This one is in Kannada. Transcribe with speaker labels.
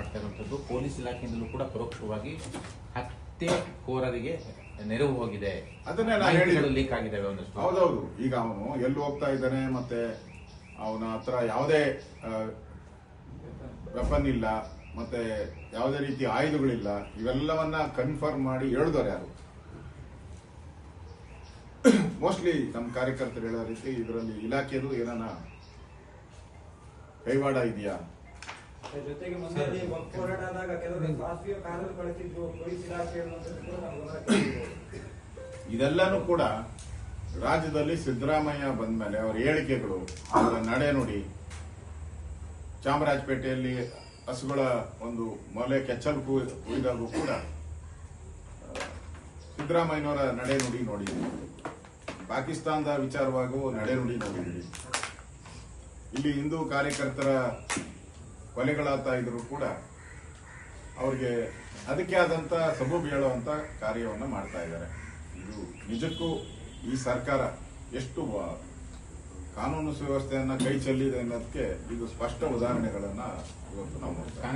Speaker 1: ಮಾಡ್ತಾ ಇರುವಂತದ್ದು. ಪೊಲೀಸ್ ಇಲಾಖೆಯಿಂದಲೂ ಕೂಡ ಪರೋಕ್ಷವಾಗಿ ಹತ್ಯೆಕೋರರಿಗೆ ನೆರವು ಹೋಗಿದೆ,
Speaker 2: ಅದನ್ನೇ ನಾನು ಹೇಳಿದ್ದು,
Speaker 1: ಲೀಕ್ ಆಗಿದ್ದಾವೆ ಒಂದಷ್ಟು.
Speaker 2: ಹೌದೌದು. ಈಗ ಅವನು ಎಲ್ಲಿ ಹೋಗ್ತಾ ಇದ್ದಾನೆ, ಮತ್ತೆ ಅವನ ಹತ್ರ ಯಾವುದೇ ವೆಪನ್ ಇಲ್ಲ, ಮತ್ತೆ ಯಾವುದೇ ರೀತಿ ಆಯುಧಗಳಿಲ್ಲ, ಇವೆಲ್ಲವನ್ನ ಕನ್ಫರ್ಮ್ ಮಾಡಿ ಹೇಳಿದವರು ಯಾರು? ಮೋಸ್ಟ್ಲಿ ನಮ್ಮ ಕಾರ್ಯಕರ್ತರು ಹೇಳೋ ರೀತಿ ಇದರಲ್ಲಿ ಇಲಾಖೆದು ಏನಾನ ಕೈವಾಡ ಇದೆಯಾ?
Speaker 3: ಜೊತೆಗೆ ಹೋರಾಟದಾಗ ಕೆಲವರು ಶಾಸ್ತ್ರೀಯ ಕಾನೂನು ಬಳಸಿದ್ದು ಪೊಲೀಸ್ ಇಲಾಖೆ
Speaker 2: ಇದೆಲ್ಲಾನು ಕೂಡ ರಾಜ್ಯದಲ್ಲಿ ಸಿದ್ದರಾಮಯ್ಯ ಬಂದ ಮೇಲೆ ಅವರ ಹೇಳಿಕೆಗಳು, ಅವರ ನಡೆ ನುಡಿ, ಚಾಮರಾಜಪೇಟೆಯಲ್ಲಿ ಹಸುಗಳ ಒಂದು ಮೊಲೆ ಕೆಚ್ಚಲು ಕುಯ್ದಾಗೂ ಕೂಡ ಸಿದ್ದರಾಮಯ್ಯನವರ ನಡೆ ನುಡಿ ನೋಡಿದ್ವಿ. ಪಾಕಿಸ್ತಾನದ ವಿಚಾರವಾಗೂ ನಡೆ ನುಡಿ ನೋಡಿದ್ವಿ. ಇಲ್ಲಿ ಹಿಂದೂ ಕಾರ್ಯಕರ್ತರ ಕೊಲೆಗಳಾಗ್ತಾ ಇದ್ರು ಕೂಡ ಅವ್ರಿಗೆ ಅದಕ್ಕೆ ಆದಂತ ಸಬೂಬು ಹೇಳುವಂತ ಕಾರ್ಯವನ್ನು ಮಾಡ್ತಾ ಇದ್ದಾರೆ. ಇದು ನಿಜಕ್ಕೂ ಈ ಸರ್ಕಾರ ಎಷ್ಟು ಕಾನೂನು ಸುವ್ಯವಸ್ಥೆಯನ್ನ ಕೈ ಚೆಲ್ಲಿದೆ ಅನ್ನೋದಕ್ಕೆ ಇದು ಸ್ಪಷ್ಟ ಉದಾಹರಣೆಗಳನ್ನ ಇವತ್ತು ನಾವು ನೋಡ್ತಾ ಇದ್ದೀವಿ.